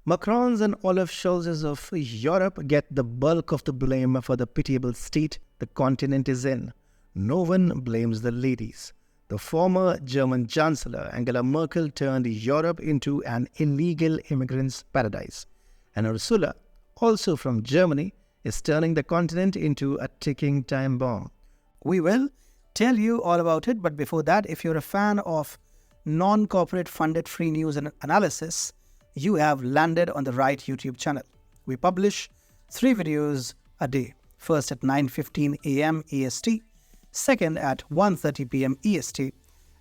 Macron's and Olaf Scholz's of Europe get the bulk of the blame for the pitiable state the continent is in. No one blames the ladies. The former German Chancellor Angela Merkel turned Europe into an illegal immigrants' paradise. And Ursula, also from Germany, is turning the continent into a ticking time bomb. We will tell you all about it, but before that, if you're a fan of non-corporate funded free news and analysis, you have landed on the right YouTube channel. We publish 3 videos a day. First at 9:15 a.m. EST, second at 1:30 p.m. EST,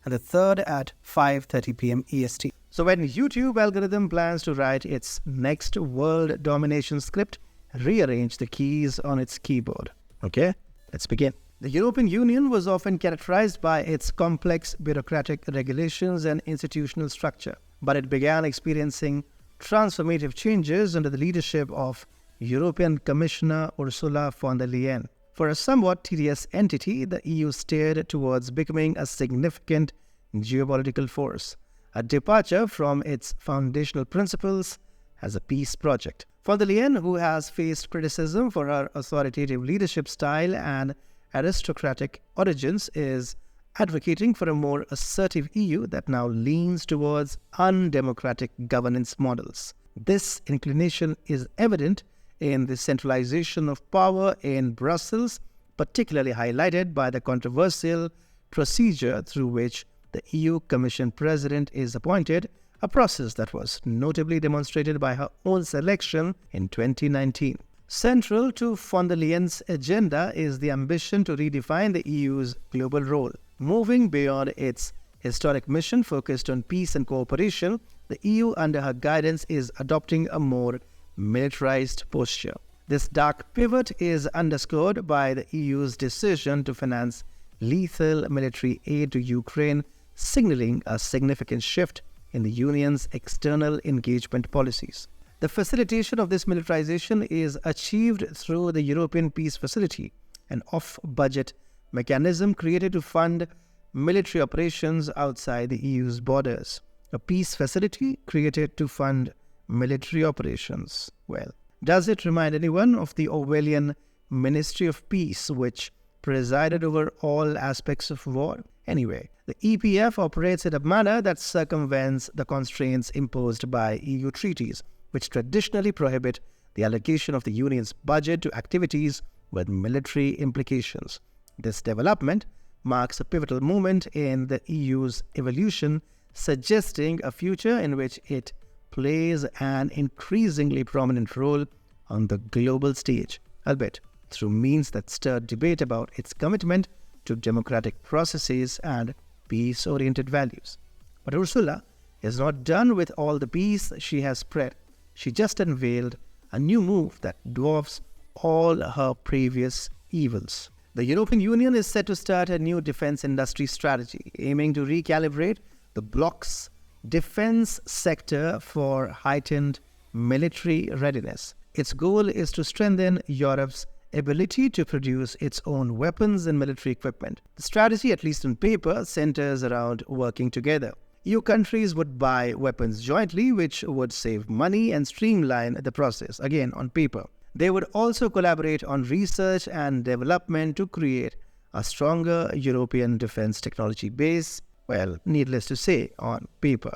and the third at 5:30 p.m. EST. So when YouTube algorithm plans to write its next world domination script, rearrange the keys on its keyboard. Okay, let's begin. The European Union was often characterized by its complex bureaucratic regulations and institutional structure, but it began experiencing transformative changes under the leadership of European Commissioner Ursula von der Leyen. For a somewhat tedious entity, the EU steered towards becoming a significant geopolitical force, a departure from its foundational principles as a peace project. Von der Leyen, who has faced criticism for her authoritative leadership style and aristocratic origins, is advocating for a more assertive EU that now leans towards undemocratic governance models. This inclination is evident in the centralization of power in Brussels, particularly highlighted by the controversial procedure through which the EU Commission President is appointed, a process that was notably demonstrated by her own selection in 2019. Central to von der Leyen's agenda is the ambition to redefine the EU's global role. Moving beyond its historic mission focused on peace and cooperation, the EU under her guidance is adopting a more militarized posture. This dark pivot is underscored by the EU's decision to finance lethal military aid to Ukraine, signaling a significant shift in the Union's external engagement policies. The facilitation of this militarization is achieved through the European Peace Facility, an off-budget mechanism created to fund military operations outside the EU's borders. A peace facility created to fund military operations. Well, does it remind anyone of the Orwellian Ministry of Peace, which presided over all aspects of war? Anyway, the EPF operates in a manner that circumvents the constraints imposed by EU treaties, which traditionally prohibit the allocation of the Union's budget to activities with military implications. This development marks a pivotal moment in the EU's evolution, suggesting a future in which it plays an increasingly prominent role on the global stage, albeit through means that stirred debate about its commitment to democratic processes and peace-oriented values. But Ursula is not done with all the peace she has spread. She just unveiled a new move that dwarfs all her previous evils. The European Union is set to start a new defense industry strategy, aiming to recalibrate the bloc's defense sector for heightened military readiness. Its goal is to strengthen Europe's ability to produce its own weapons and military equipment. The strategy, at least on paper, centers around working together. EU countries would buy weapons jointly, which would save money and streamline the process, again on paper. They would also collaborate on research and development to create a stronger European defense technology base, well, needless to say, on paper.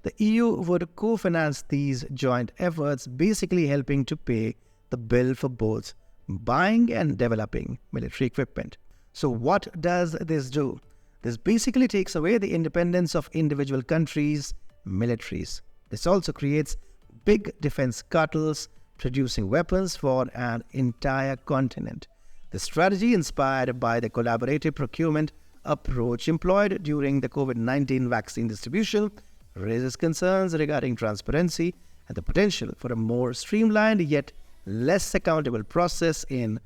The EU would co-finance these joint efforts, basically helping to pay the bill for both buying and developing military equipment. So what does this do? This basically takes away the independence of individual countries' militaries. This also creates big defense cartels producing weapons for an entire continent. The strategy, inspired by the collaborative procurement approach employed during the COVID-19 vaccine distribution, raises concerns regarding transparency and the potential for a more streamlined yet less accountable process in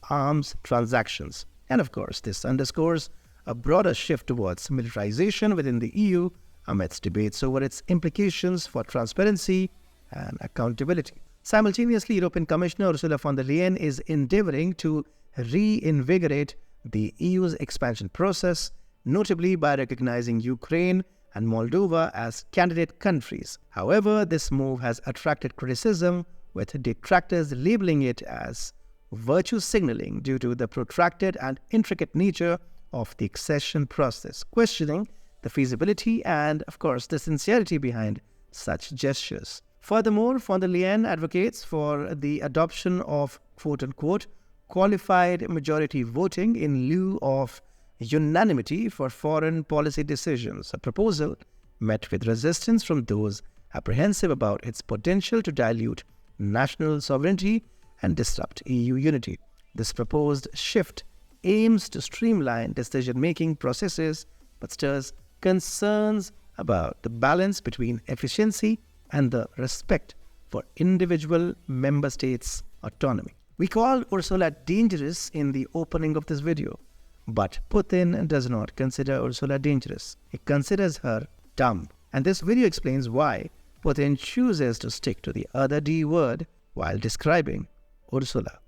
arms transactions. And of course, this underscores a broader shift towards militarization within the EU amidst debates over its implications for transparency and accountability. Simultaneously, European Commissioner Ursula von der Leyen is endeavoring to reinvigorate the EU's expansion process, notably by recognizing Ukraine and Moldova as candidate countries. However, this move has attracted criticism, with detractors labeling it as virtue signaling due to the protracted and intricate nature of the accession process, questioning the feasibility and, of course, the sincerity behind such gestures. Furthermore, von der Leyen advocates for the adoption of quote-unquote qualified majority voting in lieu of unanimity for foreign policy decisions, a proposal met with resistance from those apprehensive about its potential to dilute national sovereignty and disrupt EU unity. This proposed shift aims to streamline decision-making processes but stirs concerns about the balance between efficiency and the respect for individual member states' autonomy. We called Ursula dangerous in the opening of this video, but Putin does not consider Ursula dangerous. He considers her dumb. And this video explains why Putin chooses to stick to the other D word while describing Ursula.